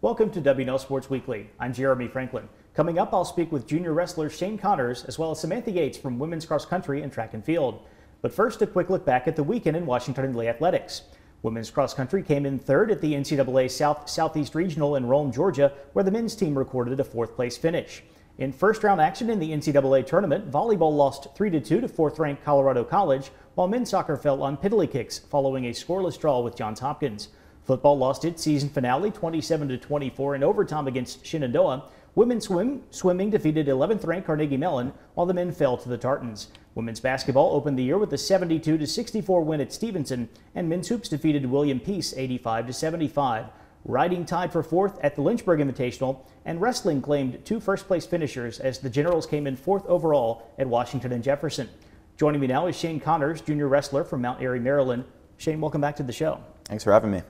Welcome to W&L Sports Weekly. I'm Jeremy Franklin. Coming up, I'll speak with junior wrestler Shane Connors as well as Samantha Yates from women's cross country and track and field. But first, a quick look back at the weekend in Washington athletics. Women's cross country came in third at the NCAA Southeast Regional in Rome, Georgia, where the men's team recorded a fourth place finish. In first round action in the NCAA tournament, volleyball lost 3-2 to fourth-ranked Colorado College, while men's soccer fell on piddly kicks following a scoreless draw with Johns Hopkins. Football lost its season finale 27-24 in overtime against Shenandoah. Women's swimming defeated 11th-ranked Carnegie Mellon, while the men fell to the Tartans. Women's basketball opened the year with a 72-64 win at Stevenson, and men's hoops defeated William Peace 85-75. Riding tied for fourth at the Lynchburg Invitational, and wrestling claimed two first-place finishers as the Generals came in fourth overall at Washington and Jefferson. Joining me now is Shane Connors, junior wrestler from Mount Airy, Maryland. Shane, welcome back to the show. Thanks for having me.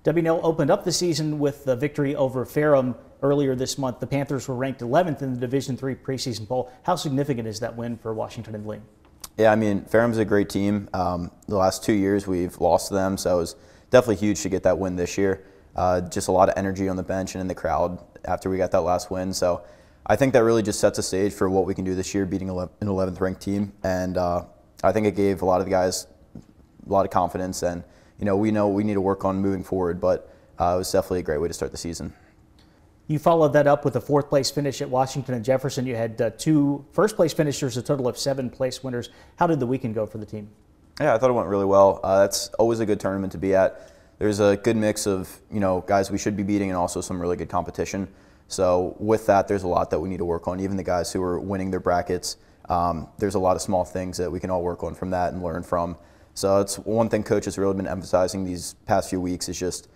W&L opened up the season with the victory over Ferrum earlier this month. The Panthers were ranked 11th in the Division III preseason poll. How significant is that win for Washington and Lee? Yeah, I mean, Ferrum's a great team. The last 2 years we've lost to them, so it was definitely huge to get that win this year. Just a lot of energy on the bench and in the crowd after we got that last win. So I think that really just sets the stage for what we can do this year, beating an 11th ranked team. And I think it gave a lot of the guys a lot of confidence, and we know we need to work on moving forward, but it was definitely a great way to start the season. You followed that up with a fourth-place finish at Washington and Jefferson. You had two first-place finishers, a total of 7 place winners. How did the weekend go for the team? Yeah, I thought it went really well. That's always a good tournament to be at. There's a good mix of guys we should be beating and also some really good competition. So with that, there's a lot that we need to work on. Even the guys who are winning their brackets, there's a lot of small things that we can all work on from that and learn from. So it's one thing Coach has really been emphasizing these past few weeks is just,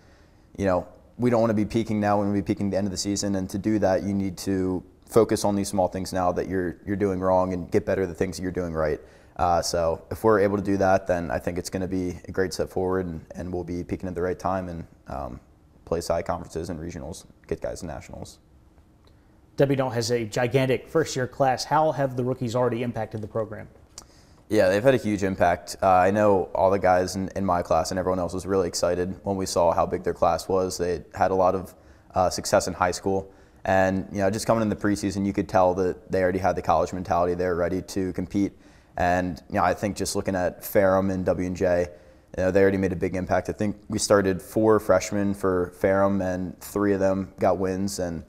we don't want to be peaking now. We want to be peaking at the end of the season, and to do that, you need to focus on these small things now that you're doing wrong and get better at the things that you're doing right. So if we're able to do that, then I think it's going to be a great step forward, and we'll be peaking at the right time and place high conferences and regionals, get guys to nationals. W&L has a gigantic first-year class. How have the rookies already impacted the program? Yeah, they've had a huge impact. I know all the guys in my class and everyone else was really excited when we saw how big their class was. They had a lot of success in high school. And, just coming in the preseason, you could tell that they already had the college mentality. They were ready to compete. And, I think just looking at Ferrum and W&J, they already made a big impact. I think we started 4 freshmen for Ferrum, and 3 of them got wins. And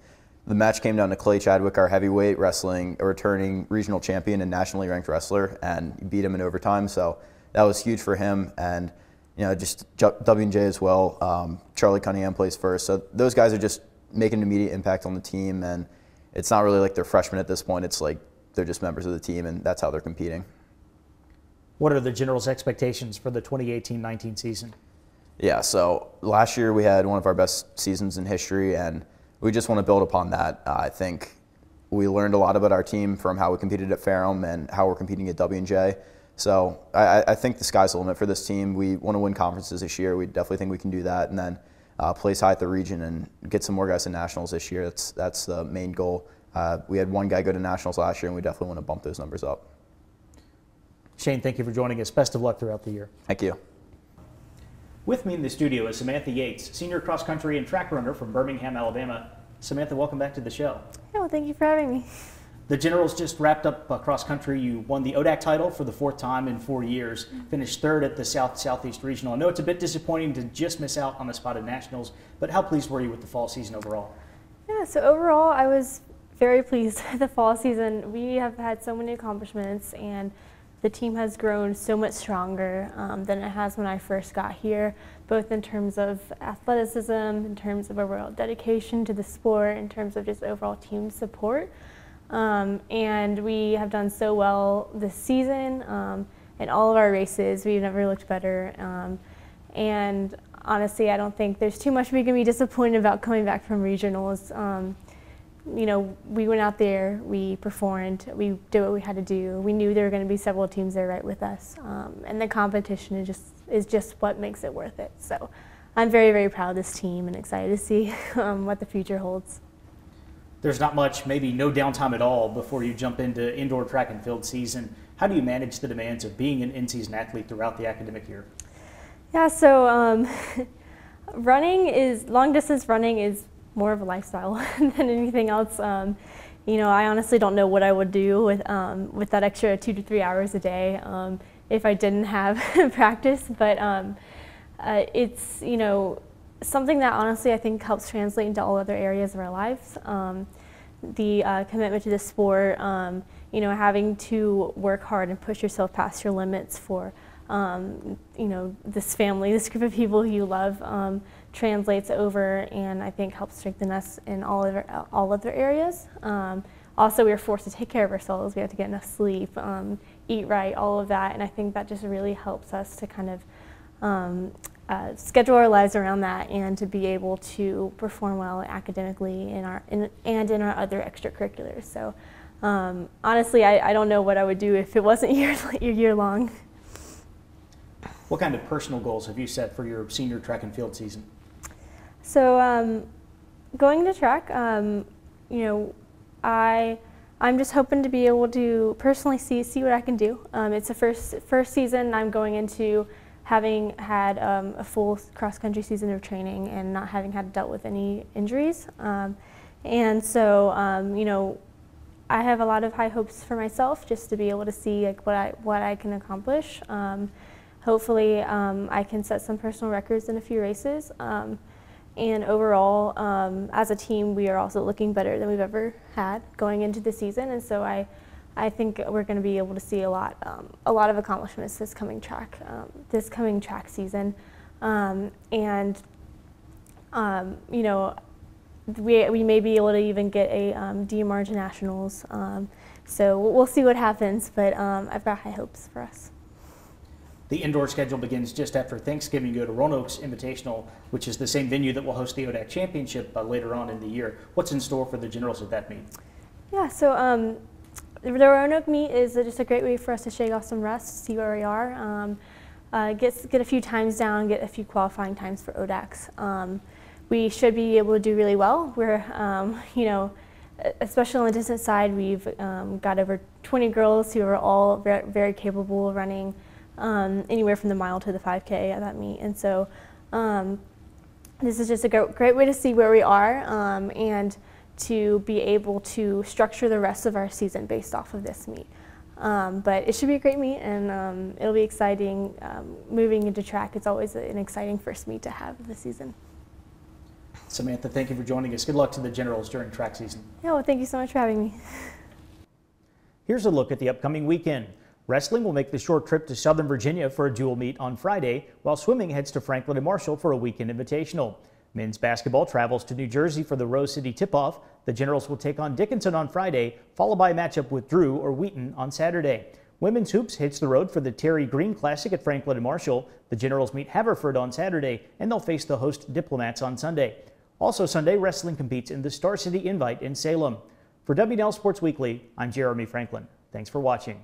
the match came down to Clay Chadwick, our heavyweight, wrestling a returning regional champion and nationally ranked wrestler, and beat him in overtime. So that was huge for him. And, just W&J as well. Charlie Cunningham plays first. So those guys are just making an immediate impact on the team. And it's not really like they're freshmen at this point. It's like they're just members of the team, and that's how they're competing. What are the Generals' expectations for the 2018-19 season? Yeah, so last year we had one of our best seasons in history, and we just want to build upon that. I think we learned a lot about our team from how we competed at Ferrum and how we're competing at W&J. So I think the sky's the limit for this team. We want to win conferences this year. We definitely think we can do that, and then place high at the region and get some more guys to nationals this year. That's the main goal. We had 1 guy go to nationals last year, and we definitely want to bump those numbers up. Shane, thank you for joining us. Best of luck throughout the year. Thank you. With me in the studio is Samantha Yates, senior cross-country and track runner from Birmingham, Alabama. Samantha, welcome back to the show. Yeah, well, thank you for having me. The Generals just wrapped up cross-country. You won the ODAC title for the 4th time in 4 years, finished 3rd at the Southeast Regional. I know it's a bit disappointing to just miss out on the spot at Nationals, but how pleased were you with the fall season overall? Yeah, so overall I was very pleased with the fall season. We have had so many accomplishments, and the team has grown so much stronger than it has when I first got here, both in terms of athleticism, in terms of overall dedication to the sport, in terms of just overall team support. And we have done so well this season in all of our races. We've never looked better. And honestly, I don't think there's too much we can be disappointed about coming back from regionals. We went out there, we performed, we did what we had to do. We knew there were going to be several teams there right with us, and the competition is just what makes it worth it. So I'm very, very proud of this team and excited to see what the future holds. There's not much, maybe no downtime at all before you jump into indoor track and field season. How do you manage the demands of being an in-season athlete throughout the academic year? Yeah, so long distance running is more of a lifestyle than anything else. You know, I honestly don't know what I would do with that extra 2 to 3 hours a day if I didn't have practice. But it's, you know, something that honestly I think helps translate into all other areas of our lives. The commitment to the sport, you know, having to work hard and push yourself past your limits for, you know, this family, this group of people who you love, translates over and I think helps strengthen us in all other areas. Also, we are forced to take care of ourselves. We have to get enough sleep, eat right, all of that, and I think that just really helps us to kind of schedule our lives around that and to be able to perform well academically in our other extracurriculars. So honestly, I don't know what I would do if it wasn't year long. What kind of personal goals have you set for your senior track and field season? So going to track, you know, I'm just hoping to be able to personally see what I can do. It's the first season I'm going into having had a full cross-country season of training and not having had dealt with any injuries. And so, you know, I have a lot of high hopes for myself just to be able to see like what I can accomplish. Hopefully, I can set some personal records in a few races. And overall, as a team, we are also looking better than we've ever had going into the season. And so I think we're going to be able to see a lot of accomplishments this coming track season, and you know, we may be able to even get a DMR to nationals. So we'll see what happens, but I've got high hopes for us. The indoor schedule begins just after Thanksgiving. You go to Roanoke's Invitational, which is the same venue that will host the ODAC Championship later on in the year. What's in store for the Generals at that meet? Yeah, so the Roanoke meet is just a great way for us to shake off some rust, see where we are, get a few times down, get a few qualifying times for ODACs. We should be able to do really well. We're, you know, especially on the distance side, we've got over 20 girls who are all very capable of running anywhere from the mile to the 5K at that meet. And so this is just a great way to see where we are and to be able to structure the rest of our season based off of this meet. But it should be a great meet, and it'll be exciting. Moving into track, it's always an exciting first meet to have this season. Samantha, thank you for joining us. Good luck to the Generals during track season. Yeah, well, thank you so much for having me. Here's a look at the upcoming weekend. Wrestling will make the short trip to Southern Virginia for a dual meet on Friday, while swimming heads to Franklin and Marshall for a weekend invitational. Men's basketball travels to New Jersey for the Rose City tip-off. The Generals will take on Dickinson on Friday, followed by a matchup with Drew or Wheaton on Saturday. Women's hoops hits the road for the Terry Green Classic at Franklin and Marshall. The Generals meet Haverford on Saturday, and they'll face the host Diplomats on Sunday. Also Sunday, wrestling competes in the Star City Invite in Salem. For W&L Sports Weekly, I'm Jeremy Franklin. Thanks for watching.